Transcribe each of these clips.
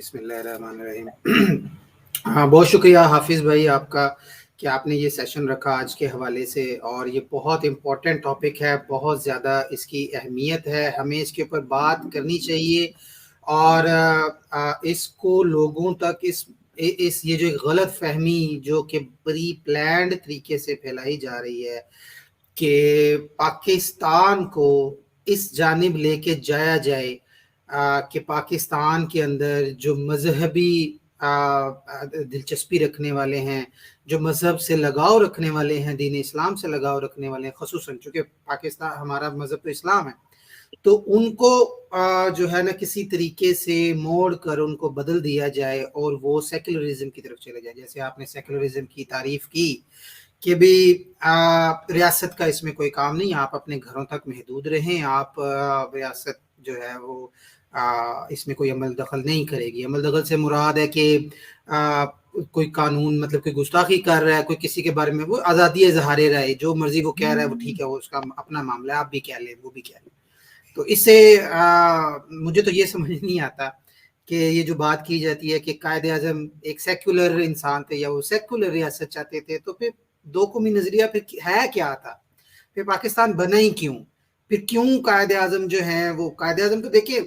بسم اللہ الرحمن الرحیم۔ ہاں، بہت شکریہ حافظ بھائی آپ کا کہ آپ نے یہ سیشن رکھا آج کے حوالے سے، اور یہ بہت امپورٹنٹ ٹاپک ہے، بہت زیادہ اس کی اہمیت ہے، ہمیں اس کے اوپر بات کرنی چاہیے، اور اس کو لوگوں تک اس یہ جو ایک غلط فہمی جو کہ پری پلانڈ طریقے سے پھیلائی جا رہی ہے کہ پاکستان کو اس جانب لے کے جایا جائے کہ پاکستان کے اندر جو مذہبی دلچسپی رکھنے والے ہیں، جو مذہب سے لگاؤ رکھنے والے ہیں، دین اسلام سے لگاؤ رکھنے والے ہیں، خصوصاً چونکہ پاکستان ہمارا مذہب تو اسلام ہے، تو ان کو جو ہے نا کسی طریقے سے موڑ کر ان کو بدل دیا جائے اور وہ سیکولرزم کی طرف چلے جائے۔ جیسے آپ نے سیکولرزم کی تعریف کی کہ بھی ریاست کا اس میں کوئی کام نہیں، آپ اپنے گھروں تک محدود رہیں، آپ ریاست جو ہے وہ اس میں کوئی عمل دخل نہیں کرے گی۔ عمل دخل سے مراد ہے کہ کوئی قانون مطلب کوئی گستاخی کر رہا ہے کوئی کسی کے بارے میں، وہ آزادی اظہار رائے، جو مرضی وہ کہہ رہا ہے وہ ٹھیک ہے، وہ اس کا اپنا معاملہ ہے، آپ بھی کہہ لیں وہ بھی کہہ لیں۔ تو اس سے مجھے تو یہ سمجھ نہیں آتا کہ یہ جو بات کی جاتی ہے کہ قائد اعظم ایک سیکولر انسان تھے یا وہ سیکولر ریاست چاہتے تھے، تو پھر دو قومی نظریہ پھر ہے کیا تھا؟ پھر پاکستان بنا ہی کیوں؟ پھر کیوں قائد اعظم جو ہیں وہ قائد اعظم تو دیکھیے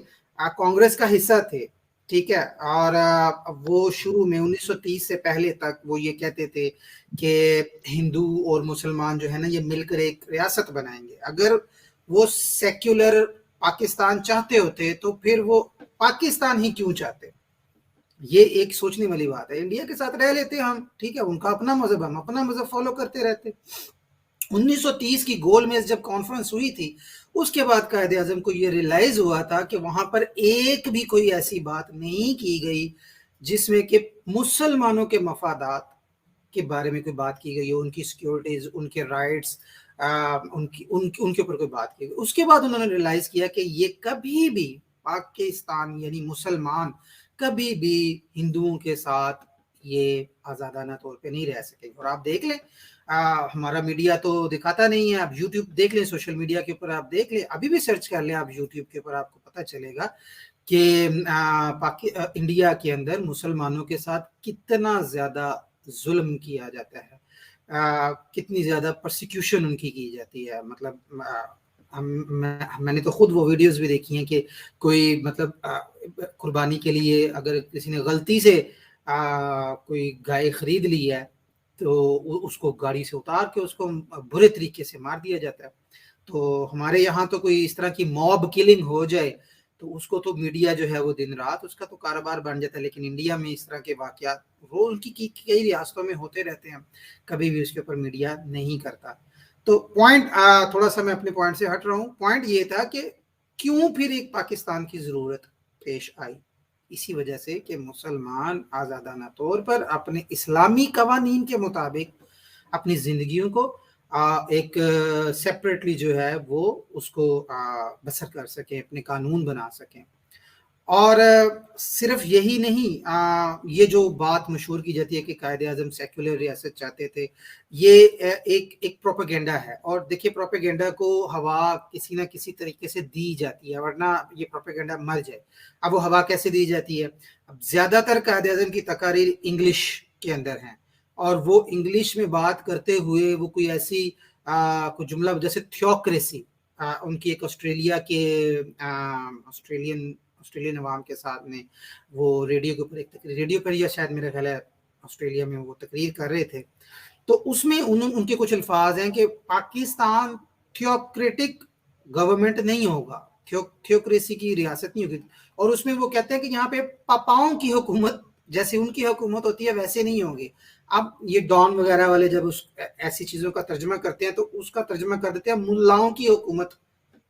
کانگریس کا حصہ تھے، ٹھیک ہے، اور وہ شروع میں 1930 سے پہلے تک وہ یہ کہتے تھے کہ ہندو اور مسلمان جو ہے نا یہ مل کر ایک ریاست بنائیں گے۔ اگر وہ سیکولر پاکستان چاہتے ہوتے تو پھر وہ پاکستان ہی کیوں چاہتے؟ یہ ایک سوچنے والی بات ہے۔ انڈیا کے ساتھ رہ لیتے ہم، ٹھیک ہے، ان کا اپنا مذہب، ہم اپنا مذہب فالو کرتے رہتے۔ 1930 کی گول میز جب کانفرنس ہوئی تھی، اس کے بعد قائد اعظم کو یہ ریلائز ہوا تھا کہ وہاں پر ایک بھی کوئی ایسی بات نہیں کی گئی جس میں کہ مسلمانوں کے مفادات کے بارے میں کوئی بات کی گئی ہو، ان کی سیکیورٹیز، ان کے رائٹس، ان کے اوپر کوئی بات کی گئی۔ اس کے بعد انہوں نے ریلائز کیا کہ یہ کبھی بھی پاکستان یعنی مسلمان کبھی بھی ہندوؤں کے ساتھ یہ آزادانہ طور پہ نہیں رہ سکے۔ اور آپ دیکھ لیں ہمارا میڈیا تو دکھاتا نہیں ہے، آپ یوٹیوب دیکھ لیں، سوشل میڈیا کے اوپر آپ دیکھ لیں، ابھی بھی سرچ کر لیں آپ یوٹیوب کے اوپر، آپ کو پتہ چلے گا کہ انڈیا کے اندر مسلمانوں کے ساتھ کتنا زیادہ ظلم کیا جاتا ہے، کتنی زیادہ پرسیکیوشن ان کی جاتی ہے۔ مطلب میں نے تو خود وہ ویڈیوز بھی دیکھی ہیں کہ کوئی مطلب قربانی کے لیے اگر کسی نے غلطی سے کوئی گائے خرید لی ہے تو اس کو گاڑی سے اتار کے اس کو برے طریقے سے مار دیا جاتا ہے۔ تو ہمارے یہاں تو کوئی اس طرح کی موب کلنگ ہو جائے تو اس کو تو میڈیا جو ہے وہ دن رات اس کا تو کاروبار بن جاتا ہے، لیکن انڈیا میں اس طرح کے واقعات روز کی کئی ریاستوں میں ہوتے رہتے ہیں، کبھی بھی اس کے اوپر میڈیا نہیں کرتا۔ تو پوائنٹ تھوڑا سا میں اپنے پوائنٹ سے ہٹ رہا ہوں، پوائنٹ یہ تھا کہ کیوں پھر ایک پاکستان کی ضرورت پیش آئی؟ اسی وجہ سے کہ مسلمان آزادانہ طور پر اپنے اسلامی قوانین کے مطابق اپنی زندگیوں کو ایک سیپریٹلی جو ہے وہ اس کو بسر کر سکیں، اپنے قانون بنا سکیں۔ اور صرف یہی نہیں، یہ جو بات مشہور کی جاتی ہے کہ قائد اعظم سیکولر ریاست چاہتے تھے، یہ ایک پروپیگنڈا ہے، اور دیکھیے پروپیگنڈا کو ہوا کسی نہ کسی طریقے سے دی جاتی ہے، ورنہ یہ پروپیگنڈا مر جائے۔ اب وہ ہوا کیسے دی جاتی ہے؟ اب زیادہ تر قائد اعظم کی تقاریر انگلش کے اندر ہیں، اور وہ انگلش میں بات کرتے ہوئے وہ کوئی ایسی کوئی جملہ جیسے تھیوکریسی، ان کی ایک آسٹریلیا کے آسٹریلین عوام کے ساتھ میں وہ ریڈیو کے اوپر ایک تقریر، ریڈیو پر یا شاید میرا خیال ہے آسٹریلیا میں وہ تقریر کر رہے تھے، تو اس میں ان کے کچھ الفاظ ہیں کہ پاکستان تھیوکریٹک گورنمنٹ نہیں ہوگا، تھیوکریسی کی ریاست نہیں ہوگی، اور اس میں وہ کہتے ہیں کہ یہاں پہ پاپاؤں کی حکومت جیسے ان کی حکومت ہوتی ہے ویسے نہیں ہوگی۔ اب یہ ڈان وغیرہ والے جب ایسی چیزوں کا ترجمہ کرتے ہیں تو اس کا ترجمہ کر دیتے ہیں ملاؤں کی حکومت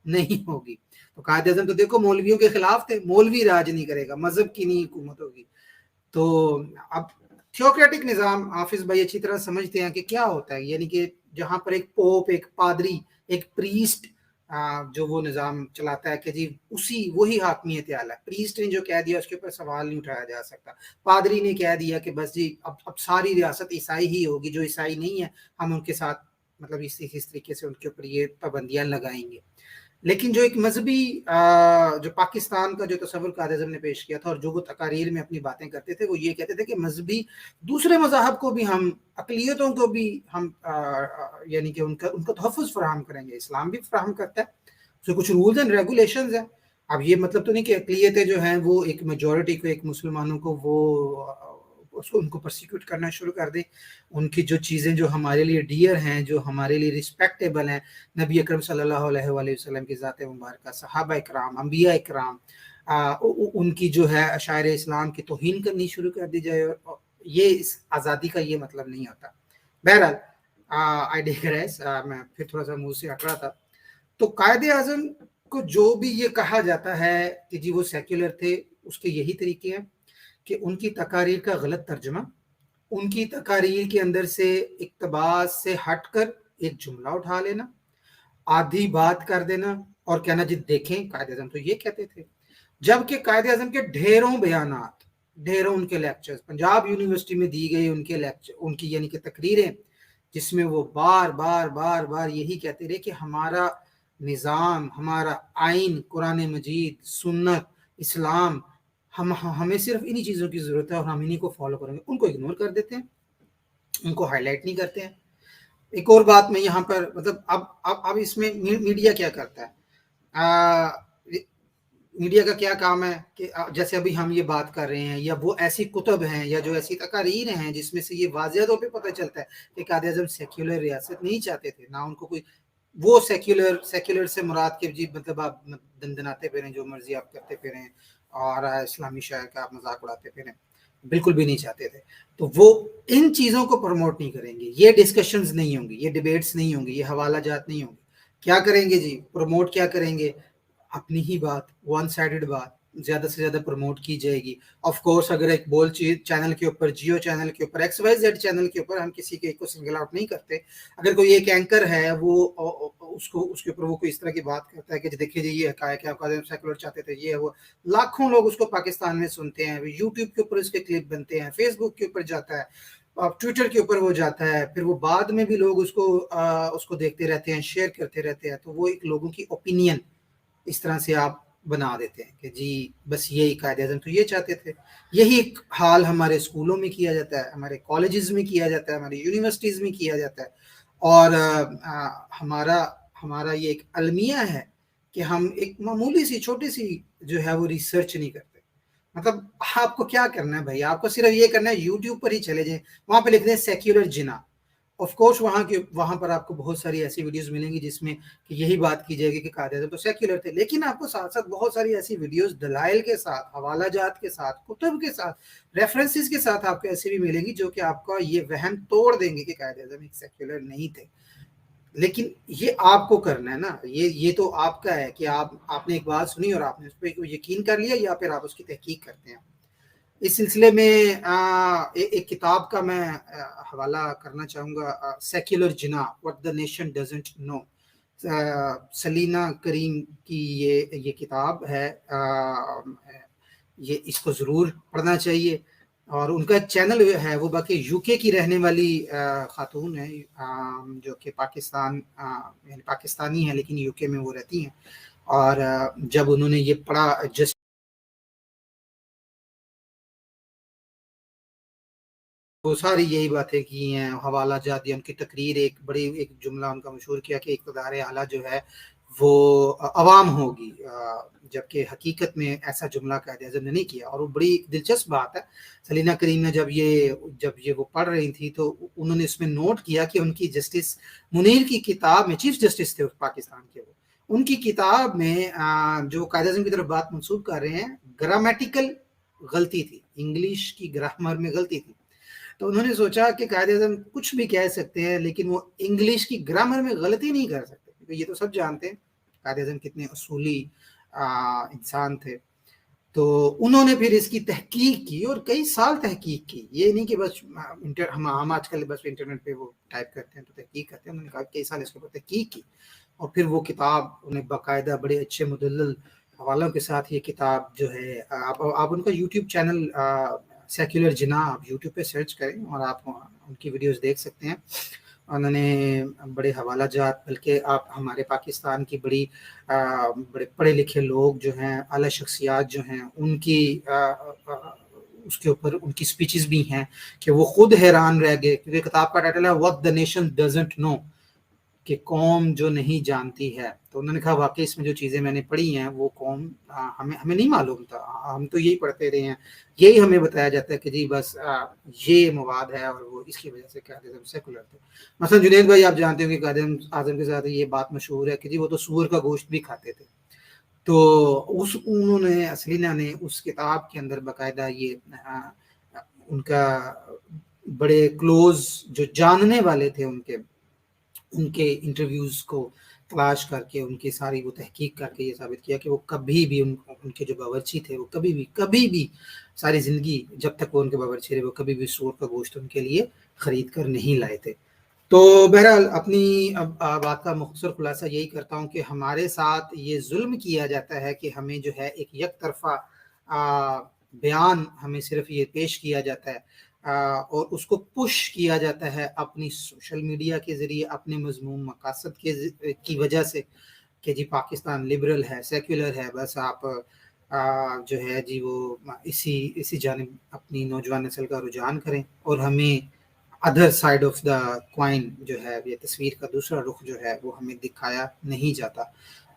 نہیں ہوگی۔ تو قائد اعظم تو دیکھو مولویوں کے خلاف تھے، مولوی راج نہیں کرے گا، مذہب کی نہیں حکومت ہوگی۔ تو اب تھیوکریٹک نظام حافظ بھائی اچھی طرح سمجھتے ہیں کہ کیا ہوتا ہے، یعنی کہ جہاں پر ایک پوپ، ایک پادری، ایک پریسٹ جو وہ نظام چلاتا ہے کہ جی وہی حاکمیت اعلیٰ، پریسٹ نے جو کہہ دیا اس کے اوپر سوال نہیں اٹھایا جا سکتا، پادری نے کہہ دیا کہ بس جی اب ساری ریاست عیسائی ہی ہوگی، جو عیسائی نہیں ہے ہم ان کے ساتھ مطلب اس طریقے سے ان کے اوپر یہ پابندیاں لگائیں گے۔ لیکن جو ایک مذہبی جو پاکستان کا جو تصور قائد اعظم نے پیش کیا تھا اور جو وہ تقاریر میں اپنی باتیں کرتے تھے وہ یہ کہتے تھے کہ مذہبی دوسرے مذاہب کو بھی ہم اقلیتوں کو بھی ہم یعنی کہ ان کا تحفظ فراہم کریں گے. اسلام بھی فراہم کرتا ہے, اس سے کچھ رولز اینڈ ریگولیشنز ہیں. اب یہ مطلب تو نہیں کہ اقلیتیں جو ہیں وہ ایک میجورٹی کو, ایک مسلمانوں کو وہ ان کو پرسیکیوٹ کرنا شروع کر دیں. ان کی جو چیزیں جو ہمارے لیے ڈیئر ہیں, جو ہمارے لیے رسپیکٹیبل ہیں, نبی اکرم صلی اللہ علیہ وآلہ وسلم کی ذات مبارکہ, صحابہ اکرام, انبیاء اکرام, ان کی جو ہے اشاعر اسلام کی توہین کرنی شروع کر دی جائے. یہ اس آزادی کا یہ مطلب نہیں ہوتا. بہرحال آئی ڈیگریس, میں پھر تھوڑا سا منہ سے ہٹ رہا تھا. تو قائد اعظم کو جو بھی یہ کہا جاتا ہے کہ جی وہ سیکولر تھے, اس کے یہی طریقے ہیں کہ ان کی تقاریر کا غلط ترجمہ, ان کی تقاریر کے اندر سے اقتباس سے ہٹ کر ایک جملہ اٹھا لینا, آدھی بات کر دینا اور کہنا جی دیکھیں قائد اعظم تو یہ کہتے تھے. جبکہ قائد اعظم کے ڈھیروں بیانات, ڈھیروں ان کے لیکچرز پنجاب یونیورسٹی میں دی گئی, ان کے لیکچر, ان کی یعنی کہ تقریریں, جس میں وہ بار بار بار بار یہی کہتے رہے کہ ہمارا نظام, ہمارا آئین, قرآن مجید, سنت, اسلام, ہمیں صرف انہی چیزوں کی ضرورت ہے اور ہم انہی کو فالو کریں گے. ان کو اگنور کر دیتے ہیں, ان کو ہائی لائٹ نہیں کرتے ہیں. ایک اور بات میں یہاں پر مطلب اب اس میں میڈیا کیا کرتا ہے, میڈیا کا کیا کام ہے کہ جیسے ابھی ہم یہ بات کر رہے ہیں, یا وہ ایسی کتب ہیں یا جو ایسی تقاریر ہیں جس میں سے یہ واضح طور پہ پتہ چلتا ہے کہ قائد اعظم سیکولر ریاست نہیں چاہتے تھے, نہ ان کو کوئی وہ سیکولر سے مراد کے جی مطلب آپ دندناتے پھریں, جو مرضی آپ کرتے پھریں اور اسلامی شاعر کا آپ مذاق اڑاتے پھریں, بالکل بھی نہیں چاہتے تھے. تو وہ ان چیزوں کو پروموٹ نہیں کریں گے, یہ ڈسکشنز نہیں ہوں گی, یہ ڈیبیٹس نہیں ہوں گی, یہ حوالہ جات نہیں ہوں گی. کیا کریں گے جی, پروموٹ کیا کریں گے, اپنی ہی بات, ون سائیڈڈ بات زیادہ سے زیادہ پروموٹ کی جائے گی. آف کورس اگر ایک بول چینل کے اوپر, جیو چینل کے اوپر, ایکس وائی زیڈ چینل کے اوپر, ہم کسی کے ایک کو سنگل آؤٹ نہیں کرتے, اگر کوئی ایک اینکر ہے وہ اس کے اوپر وہ کوئی اس طرح کی بات کرتا ہے کہ دیکھیے جی یہ حقائق ہے, آپ سیکولر چاہتے تھے, یہ وہ, لاکھوں لوگ اس کو پاکستان میں سنتے ہیں, یوٹیوب کے اوپر اس کے کلپ بنتے ہیں, فیس بک کے اوپر جاتا ہے, ٹویٹر کے اوپر وہ جاتا ہے, پھر وہ بعد میں بھی لوگ اس کو دیکھتے رہتے ہیں, شیئر کرتے رہتے ہیں. تو وہ ایک لوگوں کی اوپینین اس طرح سے آپ بنا دیتے ہیں کہ جی بس یہی قائد اعظم تو یہ چاہتے تھے. یہی حال ہمارے اسکولوں میں کیا جاتا ہے, ہمارے کالجز میں کیا جاتا ہے, ہماری یونیورسٹیز میں کیا جاتا ہے. اور ہمارا یہ ایک المیہ ہے کہ ہم ایک معمولی سی چھوٹی سی جو ہے وہ ریسرچ نہیں کرتے. مطلب آپ کو کیا کرنا ہے بھائی, آپ کو صرف یہ کرنا ہے یوٹیوب پر ہی چلے جائیں, وہاں پہ لکھ دیں سیکولر جنا. آف کورس وہاں پر آپ کو بہت ساری ایسی ویڈیوز ملیں گی جس میں کہ یہی بات کی جائے گی کہ قائد اعظم تو سیکولر تھے, لیکن آپ کو ساتھ ساتھ بہت ساری ایسی ویڈیوز دلائل کے ساتھ, حوالہ جات کے ساتھ, کتب کے ساتھ, ریفرنسز کے ساتھ آپ کو ایسی بھی ملیں گی جو کہ آپ کا یہ وہم توڑ دیں گے کہ قائد اعظم ایک سیکولر نہیں تھے. لیکن یہ آپ کو کرنا ہے نا, یہ تو آپ کا ہے کہ آپ نے ایک بات سنی اور آپ نے اس پہ یقین کر لیا, یا پھر آپ اس کی تحقیق کرتے ہیں. اس سلسلے میں ایک کتاب کا میں حوالہ کرنا چاہوں گا, secular Jinnah, what the nation doesn't know, Saleena Karim کی یہ کتاب ہے. یہ اس کو ضرور پڑھنا چاہیے. اور ان کا چینل ہے, وہ باقی یو کے کی رہنے والی خاتون ہے, جو کہ یعنی پاکستانی ہے لیکن یو کے میں وہ رہتی ہیں. اور جب انہوں نے یہ پڑھا, جسٹ وہ ساری یہی باتیں کی ہیں, حوالہ جات دیا, ان کی تقریر, ایک جملہ ان کا مشہور کیا کہ اقتدار اعلیٰ جو ہے وہ عوام ہوگی, جبکہ حقیقت میں ایسا جملہ قائد اعظم نے نہیں کیا. اور وہ بڑی دلچسپ بات ہے, سلینا کریم نے جب یہ وہ پڑھ رہی تھی تو انہوں نے اس میں نوٹ کیا کہ ان کی جسٹس منیر کی کتاب میں, چیف جسٹس تھے پاکستان کے, وہ ان کی کتاب میں جو قائد اعظم کی طرف بات منسوب کر رہے ہیں, گرامیٹیکل غلطی تھی, انگلش کی گرامر میں غلطی تھی. تو انہوں نے سوچا کہ قائد اعظم کچھ بھی کہہ سکتے ہیں لیکن وہ انگلش کی گرامر میں غلطی نہیں کر سکتے, کیونکہ یہ تو سب جانتے ہیں قائد اعظم کتنے اصولی انسان تھے. تو انہوں نے پھر اس کی تحقیق کی اور کئی سال تحقیق کی. یہ نہیں کہ بس ہم آج کل بس انٹرنیٹ پہ وہ ٹائپ کرتے ہیں تو تحقیق کرتے ہیں, انہوں نے کہا کئی سال اس کے اوپر تحقیق کی, اور پھر وہ کتاب انہیں باقاعدہ بڑے اچھے مدلل حوالوں کے ساتھ یہ کتاب جو ہے, آپ ان کا یوٹیوب چینل سیکولر جنا آپ یوٹیوب پہ سرچ کریں اور آپ ان کی ویڈیوز دیکھ سکتے ہیں. انہوں نے بڑے حوالہ جات، بلکہ آپ ہمارے پاکستان کی بڑے پڑھے لکھے لوگ جو ہیں، اعلیٰ شخصیات جو ہیں، ان کی اس کے اوپر ان کی سپیچز بھی ہیں کہ وہ خود حیران رہ گئے، کیونکہ کتاب کا ٹائٹل ہے what the nation doesn't know, کہ قوم جو نہیں جانتی ہے. تو انہوں نے کہا واقعی اس میں جو چیزیں میں نے پڑھی ہیں وہ قوم ہمیں نہیں معلوم تھا، ہم تو یہی پڑھتے رہے ہیں، یہی ہمیں بتایا جاتا ہے کہ جی بس یہ مواد ہے اور وہ اس کی وجہ سے قائد اعظم سیکولر تھے. مثلا جنید بھائی آپ جانتے ہوں کہ قائد اعظم کے ساتھ یہ بات مشہور ہے کہ جی وہ تو سور کا گوشت بھی کھاتے تھے. تو انہوں نے اسلینا نے اس کتاب کے اندر باقاعدہ یہ ان کا بڑے کلوز جو جاننے والے تھے ان کے انٹرویوز کو تلاش کر کے ان کی ساری وہ تحقیق کر کے یہ ثابت کیا کہ وہ کبھی بھی ان کے جو باورچی تھے وہ کبھی بھی ساری زندگی جب تک وہ ان کے باورچی رہے وہ کبھی بھی سور کا گوشت ان کے لیے خرید کر نہیں لائے تھے. تو بہرحال اپنی بات کا مختصر خلاصہ یہی کرتا ہوں کہ ہمارے ساتھ یہ ظلم کیا جاتا ہے کہ ہمیں جو ہے ایک یک طرفہ بیان ہمیں صرف یہ پیش کیا جاتا ہے اور اس کو پش کیا جاتا ہے اپنی سوشل میڈیا کے ذریعے، اپنے مضمون مقاصد کی وجہ سے کہ جی پاکستان لبرل ہے، سیکولر ہے، بس آپ جو ہے جی وہ اسی جانب اپنی نوجوان نسل کا رجحان کریں، اور ہمیں other side of the coin جو ہے یہ تصویر کا دوسرا رخ جو ہے وہ ہمیں دکھایا نہیں جاتا.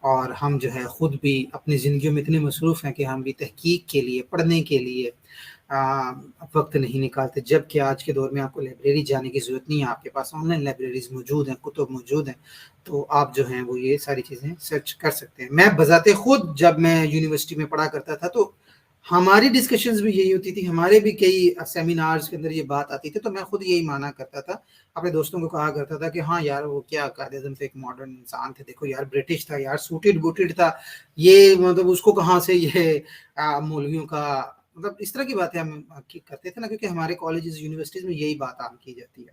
اور ہم جو ہے خود بھی اپنی زندگیوں میں اتنے مصروف ہیں کہ ہم بھی تحقیق کے لیے، پڑھنے کے لیے وقت نہیں نکالتے، جبکہ آج کے دور میں آپ کو لائبریری جانے کی ضرورت نہیں ہے، آپ کے پاس آن لائن لائبریریز موجود ہیں، کتب موجود ہیں، تو آپ جو ہیں وہ یہ ساری چیزیں سرچ کر سکتے ہیں. میں بذات خود جب میں یونیورسٹی میں پڑھا کرتا تھا تو ہماری ڈسکشنز بھی یہی ہوتی تھی، ہمارے بھی کئی سیمینارز کے اندر یہ بات آتی تھی، تو میں خود یہی مانا کرتا تھا، اپنے دوستوں کو کہا کرتا تھا کہ ہاں یار وہ کیا قائد اعظم تو ایک ماڈرن انسان تھے، دیکھو یار برٹش تھا یار، سوٹڈ بوٹڈ تھا، یہ مطلب اس کو کہاں سے یہ مولویوں کا مطلب اس طرح کی باتیں ہم کرتے تھے نا، کیونکہ ہمارے کالجز یونیورسٹیز میں یہی بات عام کی جاتی ہے.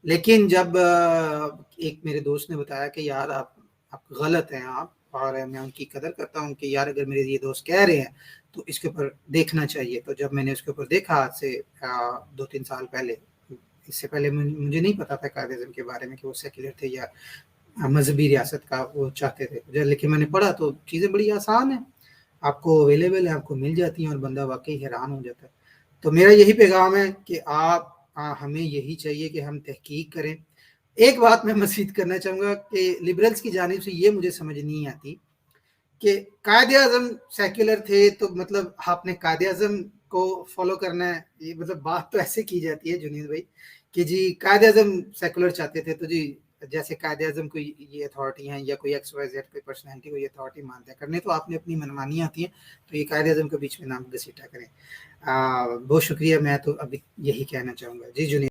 لیکن جب ایک میرے دوست نے بتایا کہ یار آپ غلط ہیں آپ، اور میں ان کی قدر کرتا ہوں کہ یار اگر میرے یہ دوست کہہ رہے ہیں تو اس کے اوپر دیکھنا چاہیے. تو جب میں نے اس کے اوپر دیکھا آج سے 2-3 سال پہلے، اس سے پہلے مجھے نہیں پتا تھا قائد اعظم کے بارے میں کہ وہ سیکولر تھے یا مذہبی ریاست کا وہ چاہتے تھے، لیکن میں نے پڑھا تو چیزیں بڑی آسان ہیں، آپ کو اویلیبل ہیں، آپ کو مل جاتی ہیں، اور بندہ واقعی حیران ہو جاتا ہے. تو میرا یہی پیغام ہے کہ ہمیں یہی چاہیے کہ ہم تحقیق کریں. ایک بات میں مزید کرنا چاہوں گا کہ لبرلز کی جانب سے یہ مجھے سمجھ نہیں آتی کہ قائد اعظم سیکولر تھے تو مطلب آپ نے قائد اعظم کو فالو کرنا ہے، یہ مطلب بات تو ایسے کی جاتی ہے جنید بھائی کہ جی قائد اعظم سیکولر چاہتے تھے تو جی جیسے قائد اعظم کوئی یہ اتھارٹی ہیں یا کوئی ایکس وائی زیڈ کوئی پرسنالٹی کو یہ اتھارٹی مانتے ہیں کرنے، تو آپ نے اپنی منمانیاں آتی ہیں تو یہ قائد اعظم کے بیچ میں نام گھسیٹا کریں. بہت شکریہ، میں تو ابھی یہی کہنا چاہوں گا. جی جنید.